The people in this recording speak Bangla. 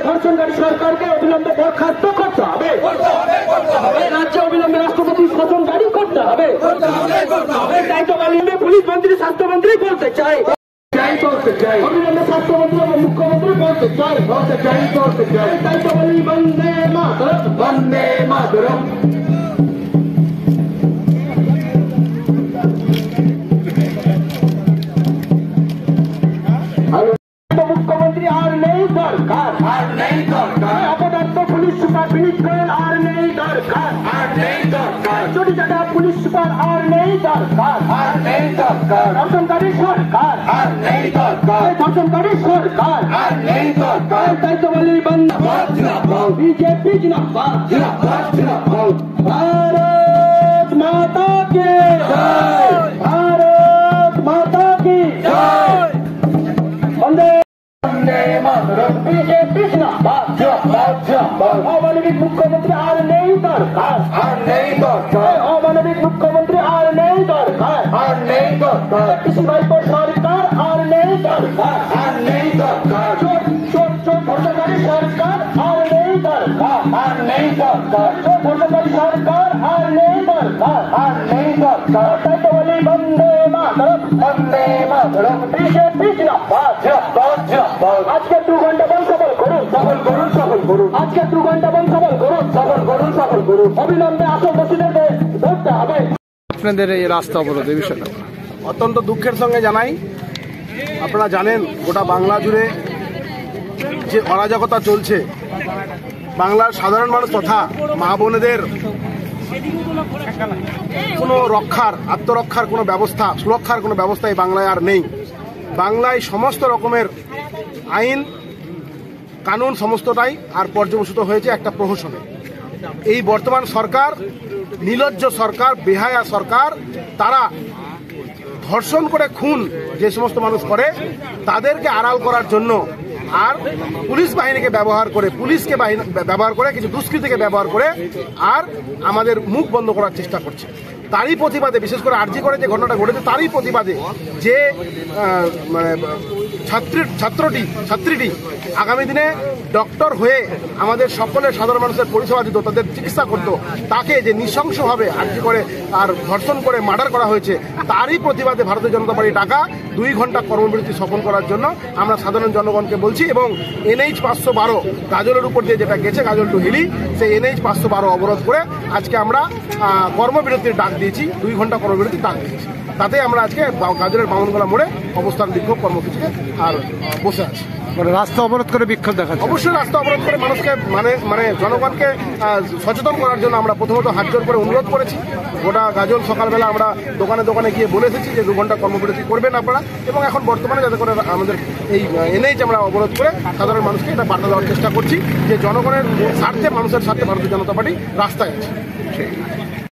ধর্ষণকারী সরকারকে অবিলম্বে বরখাস্ত করতে হবে, রাজ্যে অবিলম্বে রাষ্ট্রপতি শাসন জারি করতে হবে। পুলিশ মন্ত্রী স্বাস্থ্যমন্ত্রী বলতে চাই, অবিলম্বে স্বাস্থ্যমন্ত্রী এবং মুখ্যমন্ত্রী বলতে চাই, তাই তো বলি বন্দে মাতরম, বন্দে মাতরম। মুখ্যমন্ত্রী আর নেই দরকার, অপদার্থ পুলিশ সুপার বিনীত গোয়েল আর নেই দরকার, চটি চাটা পুলিশ সুপার আর নেই দরকার, ধর্ষণকারী সরকার আর নেই দরকার, ধর্ষণকারী সরকার আর নেই দরকার। তাই তো বলি বন্ধ বিজেপি জিন্দাবাদ, ভারত মাতা কে জয়, ভারত মাতা কি জয়, বন্দে বিজেপি জিন্দাবাদ। অমানবিক মুখ্যমন্ত্রী আর নেই দরকার, অমানবিক মুখ্যমন্ত্রী আর নেই দরকার, কৃষি ভাইপো সরকার আর নেই দরকার, চোর ধর্ষণকারী সরকার আর নেই দরকার, চোর ধর্ষণকারী সরকার আর নেই দরকার। তাই তো বলি বন্দে মাতরম, বন্দে মাতরম, বিজেপি জিন্দাবাদ। আজকে 2 ঘন্টা বল সফল করুন, সফল করুন, সফল করুন, আজকে 2 ঘন্টা বল সফল করুন, সফল করুন, সফল করুন, অবিলম্বে আসল দোষীদেরকে ধরতে হবে। আপনাদের এই রাস্তা অবরোধ এই বিষয়টা অত্যন্ত দুঃখের সঙ্গে জানাই। আপনারা জানেন গোটা বাংলা জুড়ে যে অরাজকতা চলছে, বাংলার সাধারণ মানুষ তথা মা বোনেদের কোনো রক্ষার, আত্মরক্ষার কোনো ব্যবস্থা, সুরক্ষার কোনো ব্যবস্থা এই বাংলায় আর নেই। বাংলায় সমস্ত রকমের আইন কানুন সমস্তটাই আর পর্যবসিত হয়েছে একটা প্রহসনে। এই বর্তমান সরকার নির্লজ্জ সরকার, বেহায়া সরকার, তারা ধর্ষণ করে খুন যে সমস্ত মানুষ করে তাদেরকে আড়াল করার জন্য আর পুলিশ বাহিনীকে ব্যবহার করে, পুলিশকে ব্যবহার করে, কিছু দুষ্কৃতীকে ব্যবহার করে আর আমাদের মুখ বন্ধ করার চেষ্টা করছে। তারই প্রতিবাদে, বিশেষ করে আরজি করে যে ঘটনাটা ঘটেছে তারই প্রতিবাদে যে ছাত্রীটি আগামী দিনে ডক্টর হয়ে আমাদের সকলের সাধারণ মানুষের পরিষেবা দিত, তাদের চিকিৎসা করত, তাকে যে নৃশংসভাবে আরজি করে আর ধর্ষণ করে মার্ডার করা হয়েছে, তারই প্রতিবাদে ভারতীয় জনতা পার্টি ডাকা 2 ঘন্টা কর্মবিরতি সফল করার জন্য আমরা সাধারণ জনগণকে বলছি। এবং NH 512 গাজলের উপর দিয়ে যেটা গেছে, গাজল টু হিলি, সেই NH 512 অবরোধ করে আজকে আমরা কর্মবিরতির ডাক দিয়েছি, 2 ঘন্টা কর্মবিরতির ডাক দিয়েছি। তাতে আমরা আজকে গাজলের বামনগোলা মোড়ে অবস্থান বিক্ষোভ কর্মসূচিতে আর বসে আছি। রাস্তা অবরোধ করে বিক্ষোভ দেখাচ্ছে। অবশ্যই রাস্তা অবরোধ করে মানুষকে মানে জনগণকে সচেতন করার জন্য আমরা প্রথমত হাত জোর করে অনুরোধ করেছি। গোটা গাজল সকালবেলা আমরা দোকানে দোকানে গিয়ে বলে এসেছি যে 2 ঘন্টা কর্মবিরতি করবেন আপনারা, এবং এখন বর্তমানে যাতে করে আমাদের এই NH আমরা অবরোধ করে সাধারণ মানুষকে এটা বার্তা দেওয়ার চেষ্টা করছি যে জনগণের স্বার্থে, মানুষের স্বার্থে ভারতীয় জনতা পার্টি রাস্তায় আছে।